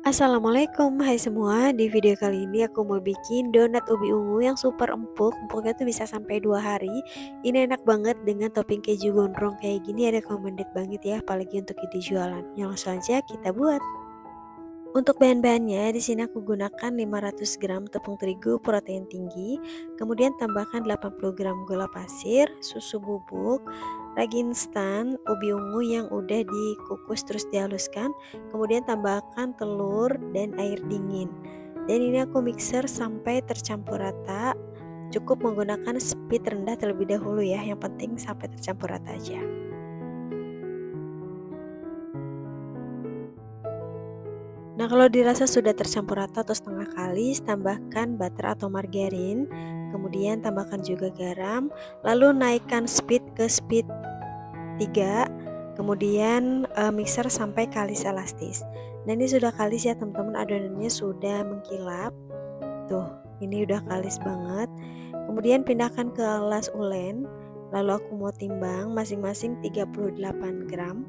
Assalamualaikum, hai semua. Di video kali ini aku mau bikin donat ubi ungu yang super empuk. Empuknya tuh bisa sampai 2 hari. Ini enak banget dengan topping keju gondrong kayak gini, recommended banget ya, apalagi untuk ide jualan. Langsung aja kita buat. Untuk bahan-bahannya, di sini aku gunakan 500 gram tepung terigu protein tinggi, kemudian tambahkan 80 gram gula pasir, susu bubuk, ragi instan, ubi ungu yang udah dikukus terus dihaluskan, kemudian tambahkan telur dan air dingin. Dan ini aku mixer sampai tercampur rata. Cukup menggunakan speed rendah terlebih dahulu ya, yang penting sampai tercampur rata aja. Nah, kalau dirasa sudah tercampur rata atau setengah kalis, tambahkan butter atau margarin, kemudian tambahkan juga garam, lalu naikkan speed ke speed 3, kemudian mixer sampai kalis elastis. Nah, ini sudah kalis ya teman-teman, adonannya sudah mengkilap. Tuh, ini udah kalis banget. Kemudian pindahkan ke alas ulen, lalu aku mau timbang masing-masing 38 gram.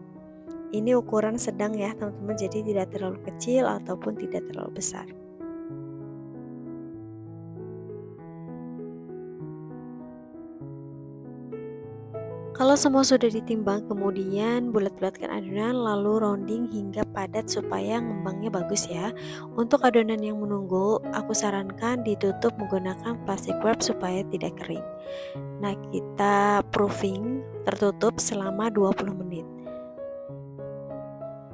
Ini ukuran sedang ya teman-teman, jadi tidak terlalu kecil ataupun tidak terlalu besar. Kalau semua sudah ditimbang, kemudian bulat-bulatkan adonan lalu rounding hingga padat supaya ngembangnya bagus ya. Untuk adonan yang menunggu, aku sarankan ditutup menggunakan plastik wrap supaya tidak kering. Nah, kita proofing tertutup selama 20 menit.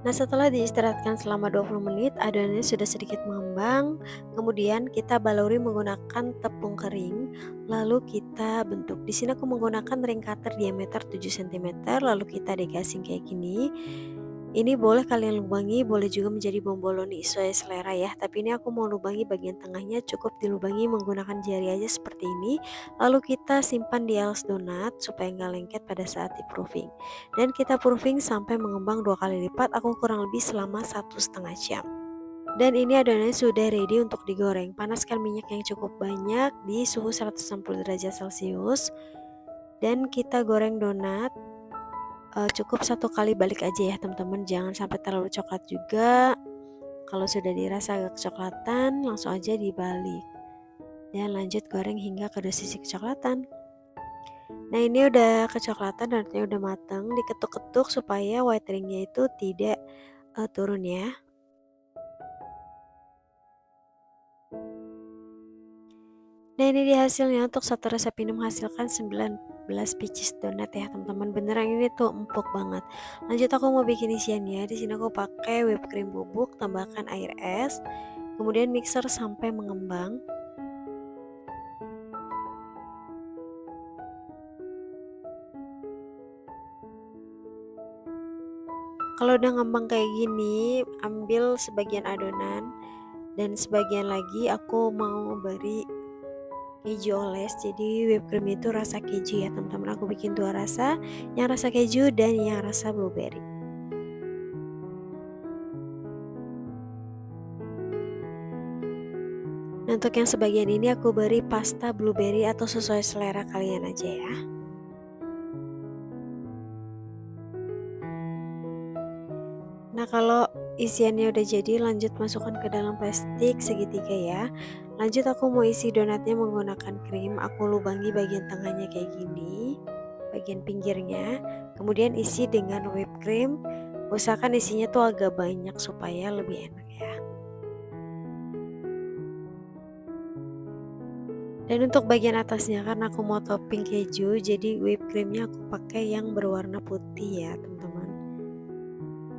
Nah, setelah diistirahatkan selama 20 menit, adonannya sudah sedikit mengembang. Kemudian kita baluri menggunakan tepung kering, lalu kita bentuk. Di sini aku menggunakan ring cutter diameter 7 cm, lalu kita degasing kayak gini. Ini boleh kalian lubangi, boleh juga menjadi bomboloni sesuai selera ya. Tapi ini aku mau lubangi bagian tengahnya, cukup dilubangi menggunakan jari aja seperti ini. Lalu kita simpan di alas donat supaya nggak lengket pada saat di proofing. Dan kita proofing sampai mengembang 2 kali lipat, aku kurang lebih selama 1,5 jam. Dan ini adonannya sudah ready untuk digoreng. Panaskan minyak yang cukup banyak di suhu 160 derajat Celcius. Dan kita goreng donat. Cukup 1 kali balik aja ya teman-teman, jangan sampai terlalu coklat juga. Kalau sudah dirasa agak kecoklatan, langsung aja dibalik dan lanjut goreng hingga ke sisi kecoklatan. Nah, ini udah kecoklatan dan artinya udah matang. Diketuk-ketuk supaya white ringnya itu tidak turun ya. Nah, ini dia hasilnya. Untuk satu resep ini menghasilkan 19 pieces donat ya teman-teman. Beneran ini tuh empuk banget. Lanjut aku mau bikin isiannya. Di sini aku pakai whipped cream bubuk, tambahkan air es, kemudian mixer sampai mengembang. Kalau udah ngembang kayak gini, ambil sebagian adonan dan sebagian lagi aku mau beri keju oles. Jadi whipped cream itu rasa keju ya teman-teman. Aku bikin 2 rasa, yang rasa keju dan yang rasa blueberry. Nah, untuk yang sebagian ini aku beri pasta blueberry atau sesuai selera kalian aja ya. Nah, kalau isiannya udah jadi, lanjut masukkan ke dalam plastik segitiga ya. Lanjut aku mau isi donatnya menggunakan krim. Aku lubangi bagian tengahnya kayak gini, bagian pinggirnya. Kemudian isi dengan whipped cream. Usahakan isinya tuh agak banyak supaya lebih enak ya. Dan untuk bagian atasnya, karena aku mau topping keju, jadi whipped creamnya aku pakai yang berwarna putih ya teman-teman.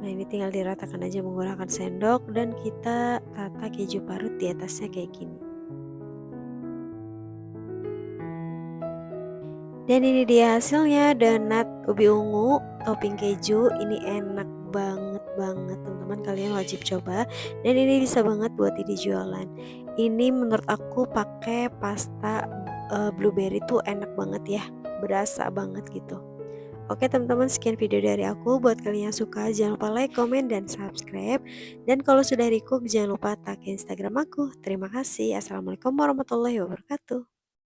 Nah, ini tinggal diratakan aja menggunakan sendok dan kita tata keju parut di atasnya kayak gini. Dan ini dia hasilnya, donat ubi ungu topping keju. Ini enak banget banget teman-teman, kalian wajib coba. Dan ini bisa banget buat ide jualan. Ini menurut aku pakai pasta blueberry tuh enak banget ya, berasa banget gitu. Oke teman-teman, sekian video dari aku. Buat kalian yang suka, jangan lupa like, komen, dan subscribe. Dan kalau sudah recook, jangan lupa tag Instagram aku. Terima kasih. Assalamualaikum warahmatullahi wabarakatuh.